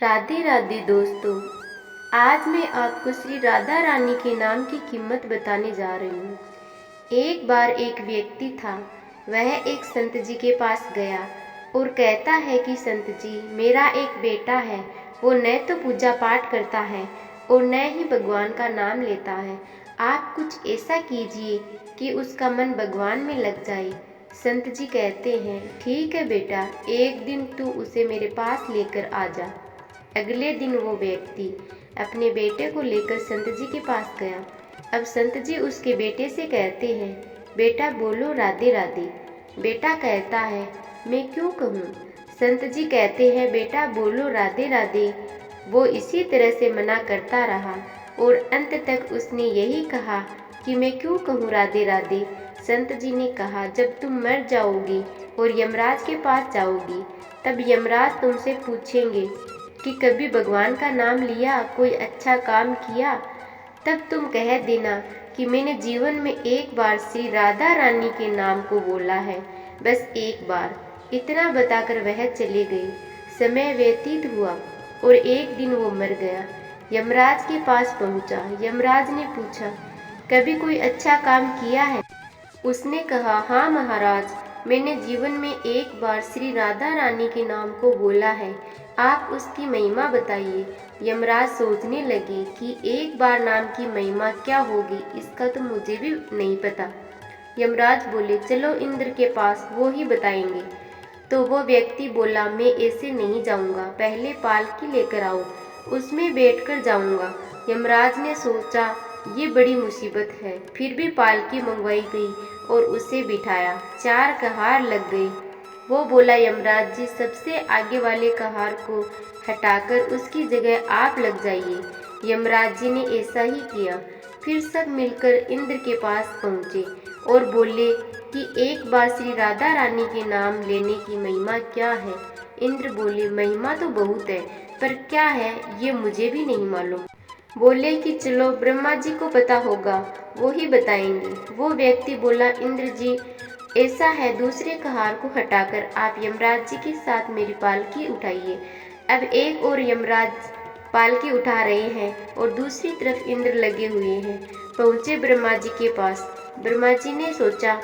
राधे राधे दोस्तों। आज मैं आपको श्री राधा रानी के नाम की कीमत बताने जा रही हूँ। एक बार एक व्यक्ति था। वह एक संत जी के पास गया और कहता है कि संत जी, मेरा एक बेटा है। वो न तो पूजा पाठ करता है और न ही भगवान का नाम लेता है। आप कुछ ऐसा कीजिए कि उसका मन भगवान में लग जाए। संत जी कहते हैं, ठीक है बेटा, एक दिन तू उसे मेरे पास लेकर आ जा। अगले दिन वो व्यक्ति अपने बेटे को लेकर संत जी के पास गया। अब संत जी उसके बेटे से कहते हैं, बेटा बोलो राधे राधे। बेटा कहता है, मैं क्यों कहूँ। संत जी कहते हैं, बेटा बोलो राधे राधे। वो इसी तरह से मना करता रहा और अंत तक उसने यही कहा कि मैं क्यों कहूँ राधे राधे। संत जी ने कहा, जब तुम मर जाओगी और यमराज के पास जाओगी, तब यमराज तुमसे पूछेंगे कि कभी भगवान का नाम लिया, कोई अच्छा काम किया, तब तुम कह देना कि मैंने जीवन में एक बार श्री राधा रानी के नाम को बोला है, बस एक बार। इतना बताकर वह चले गए। समय व्यतीत हुआ और एक दिन वो मर गया। यमराज के पास पहुंचा। यमराज ने पूछा, कभी कोई अच्छा काम किया है। उसने कहा, हाँ महाराज, मैंने जीवन में एक बार श्री राधा रानी के नाम को बोला है, आप उसकी महिमा बताइए। यमराज सोचने लगे कि एक बार नाम की महिमा क्या होगी, इसका तो मुझे भी नहीं पता। यमराज बोले, चलो इंद्र के पास, वो ही बताएंगे। तो वो व्यक्ति बोला, मैं ऐसे नहीं जाऊंगा, पहले पालकी लेकर आओ, उसमें बैठकर जाऊंगा। यमराज ने सोचा, ये बड़ी मुसीबत है। फिर भी पालकी मंगवाई गई और उसे बिठाया। 4 कहार लग गए। वो बोला, यमराज जी, सबसे आगे वाले कहार को हटाकर उसकी जगह आप लग जाइए। यमराज जी ने ऐसा ही किया। फिर सब मिलकर इंद्र के पास पहुँचे और बोले कि एक बार श्री राधा रानी के नाम लेने की महिमा क्या है। इंद्र बोले, महिमा तो बहुत है, पर क्या है ये मुझे भी नहीं मालूम। बोले कि चलो ब्रह्मा जी को पता होगा, वो ही बताएंगे। वो व्यक्ति बोला, इंद्र जी, ऐसा है, दूसरे कहार को हटाकर आप यमराज जी के साथ मेरी पालकी उठाइए। अब एक और यमराज पालकी उठा रहे हैं और दूसरी तरफ इंद्र लगे हुए हैं। पहुँचे ब्रह्मा जी के पास। ब्रह्मा जी ने सोचा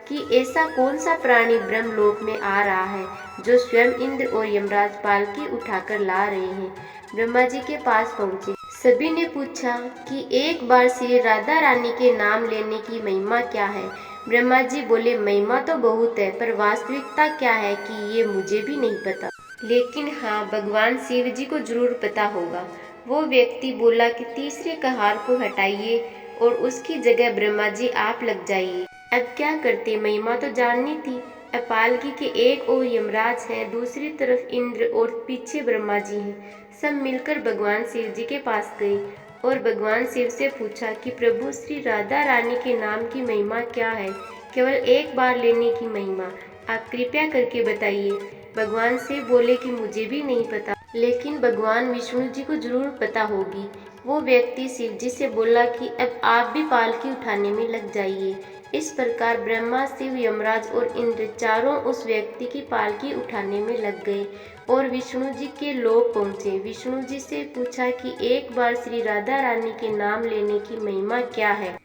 कि ऐसा कौन सा प्राणी ब्रह्मलोक में आ रहा है जो स्वयं इंद्र और यमराज पालकी उठाकर ला रहे हैं। ब्रह्मा जी के पास पहुँचे। सभी ने पूछा कि एक बार श्री राधा रानी के नाम लेने की महिमा क्या है। ब्रह्मा जी बोले, महिमा तो बहुत है, पर वास्तविकता क्या है कि ये मुझे भी नहीं पता, लेकिन हाँ, भगवान शिव जी को जरूर पता होगा। वो व्यक्ति बोला कि तीसरे कहार को हटाइए और उसकी जगह ब्रह्मा जी आप लग जाइए। अब क्या करते, महिमा तो जाननी थी। अब पालकी के एक ओर यमराज है, दूसरी तरफ इंद्र और पीछे ब्रह्मा जी हैं। सब मिलकर भगवान शिव जी के पास गए और भगवान शिव से पूछा कि प्रभु, श्री राधा रानी के नाम की महिमा क्या है, केवल एक बार लेने की महिमा, आप कृपया करके बताइए। भगवान शिव बोले कि मुझे भी नहीं पता, लेकिन भगवान विष्णु जी को जरूर पता होगी। वो व्यक्ति शिव जी से बोला कि अब आप भी पालकी उठाने में लग जाइए। इस प्रकार ब्रह्मा, शिव, यमराज और इंद्र चारों उस व्यक्ति की पालकी उठाने में लग गए और विष्णु जी के लोक पहुँचे। विष्णु जी से पूछा कि एक बार श्री राधा रानी के नाम लेने की महिमा क्या है।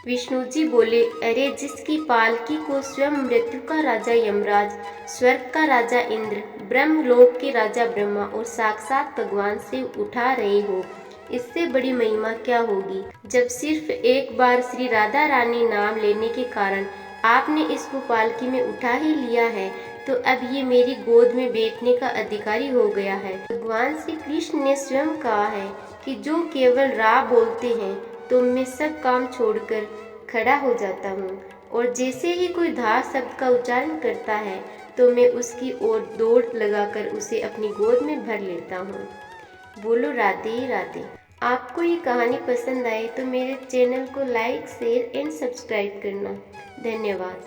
विष्णु जी बोले, अरे, जिसकी पालकी को स्वयं मृत्यु का राजा यमराज, स्वर्ग का राजा इंद्र, ब्रह्मलोक के राजा ब्रह्मा और साक्षात भगवान शिव उठा रहे हो, इससे बड़ी महिमा क्या होगी। जब सिर्फ एक बार श्री राधा रानी नाम लेने के कारण आपने इसको पालकी में उठा ही लिया है, तो अब ये मेरी गोद में बैठने का अधिकारी हो गया है। भगवान श्री कृष्ण ने स्वयं कहा है कि जो केवल रा बोलते हैं तो मैं सब काम छोड़कर खड़ा हो जाता हूँ, और जैसे ही कोई धा शब्द का उच्चारण करता है तो मैं उसकी ओर दौड़ लगाकर उसे अपनी गोद में भर लेता हूँ। बोलो राधे राधे। आपको ये कहानी पसंद आए तो मेरे चैनल को लाइक, शेयर एंड सब्सक्राइब करना। धन्यवाद।